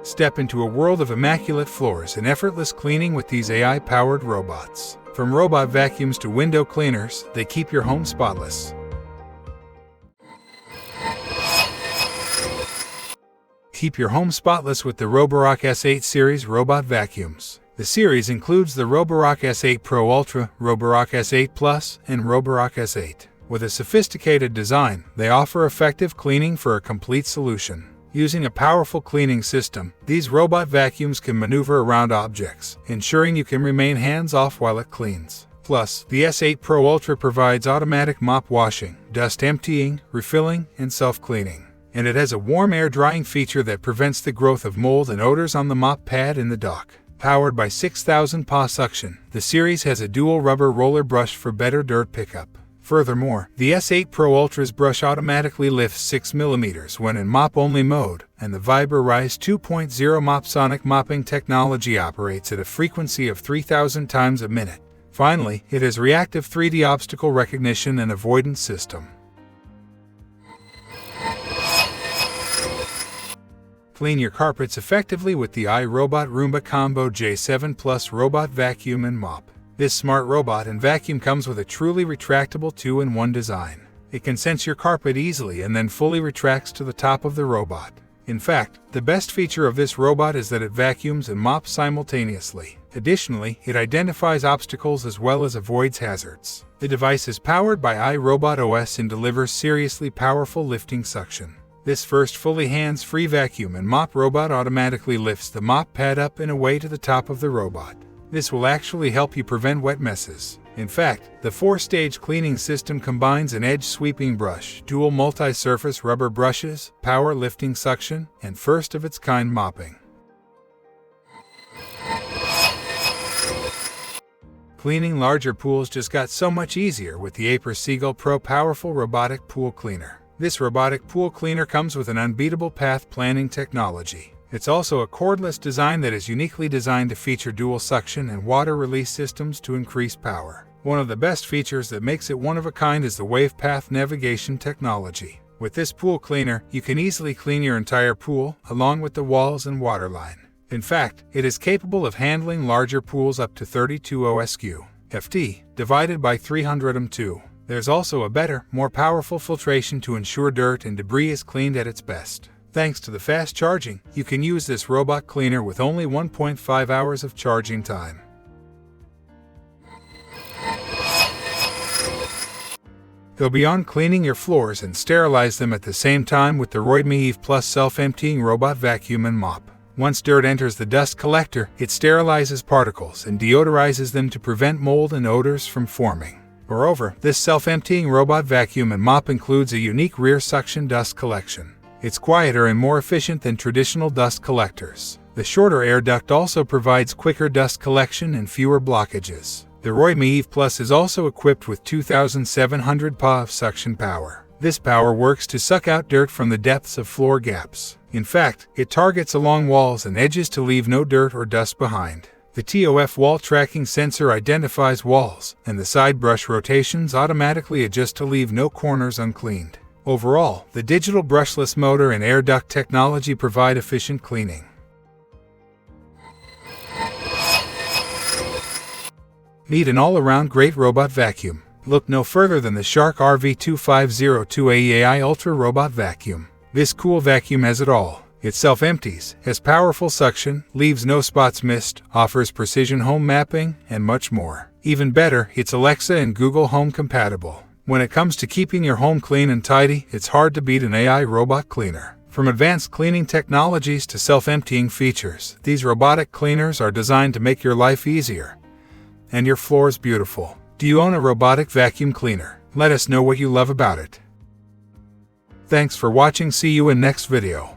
Step into a world of immaculate floors and effortless cleaning with these AI-powered robots. From robot vacuums to window cleaners, they keep your home spotless. Keep your home spotless with the Roborock S8 Series robot vacuums. The series includes the Roborock S8 Pro Ultra, Roborock S8 Plus, and Roborock S8. With a sophisticated design, they offer effective cleaning for a complete solution. Using a powerful cleaning system, these robot vacuums can maneuver around objects, ensuring you can remain hands-off while it cleans. Plus, the S8 Pro Ultra provides automatic mop washing, dust emptying, refilling, and self-cleaning. And it has a warm air drying feature that prevents the growth of mold and odors on the mop pad in the dock. Powered by 6,000 PA suction, the series has a dual rubber roller brush for better dirt pickup. Furthermore, the S8 Pro Ultra's brush automatically lifts 6 mm when in mop-only mode, and the VibraRise 2.0 Mopsonic mopping technology operates at a frequency of 3,000 times a minute. Finally, it has reactive 3D obstacle recognition and avoidance system. Clean your carpets effectively with the iRobot Roomba Combo J7 Plus Robot Vacuum and Mop. This smart robot and vacuum comes with a truly retractable 2-in-1 design. It can sense your carpet easily and then fully retracts to the top of the robot. In fact, the best feature of this robot is that it vacuums and mops simultaneously. Additionally, it identifies obstacles as well as avoids hazards. The device is powered by iRobot OS and delivers seriously powerful lifting suction. This first fully hands-free vacuum and mop robot automatically lifts the mop pad up and away to the top of the robot. This will actually help you prevent wet messes. In fact, the 4-stage cleaning system combines an edge-sweeping brush, dual multi-surface rubber brushes, power lifting suction, and first-of-its-kind mopping. Cleaning larger pools just got so much easier with the Aiper Seagull Pro powerful robotic pool cleaner. This robotic pool cleaner comes with an unbeatable path planning technology. It's also a cordless design that is uniquely designed to feature dual suction and water release systems to increase power. One of the best features that makes it one of a kind is the wave path navigation technology. With this pool cleaner, you can easily clean your entire pool, along with the walls and waterline. In fact, it is capable of handling larger pools up to 32 OSQ ft, divided by 300 m2. There's also a better, more powerful filtration to ensure dirt and debris is cleaned at its best. Thanks to the fast charging, you can use this robot cleaner with only 1.5 hours of charging time. Go beyond cleaning your floors and sterilize them at the same time with the Roidmi Eve Plus self-emptying robot vacuum and mop. Once dirt enters the dust collector, it sterilizes particles and deodorizes them to prevent mold and odors from forming. Moreover, this self-emptying robot vacuum and mop includes a unique rear suction dust collection. It's quieter and more efficient than traditional dust collectors. The shorter air duct also provides quicker dust collection and fewer blockages. The Roidmi Eve Plus is also equipped with 2,700 PA of suction power. This power works to suck out dirt from the depths of floor gaps. In fact, it targets along walls and edges to leave no dirt or dust behind. The TOF wall tracking sensor identifies walls, and the side brush rotations automatically adjust to leave no corners uncleaned. Overall, the digital brushless motor and air duct technology provide efficient cleaning. Need an all-around great robot vacuum? Look no further than the Shark RV2502AE AI Ultra Robot Vacuum. This cool vacuum has it all. It self-empties, has powerful suction, leaves no spots missed, offers precision home mapping, and much more. Even better, it's Alexa and Google Home compatible. When it comes to keeping your home clean and tidy, it's hard to beat an AI robot cleaner. From advanced cleaning technologies to self-emptying features, these robotic cleaners are designed to make your life easier and your floors beautiful. Do you own a robotic vacuum cleaner? Let us know what you love about it. Thanks for watching. See you in next video.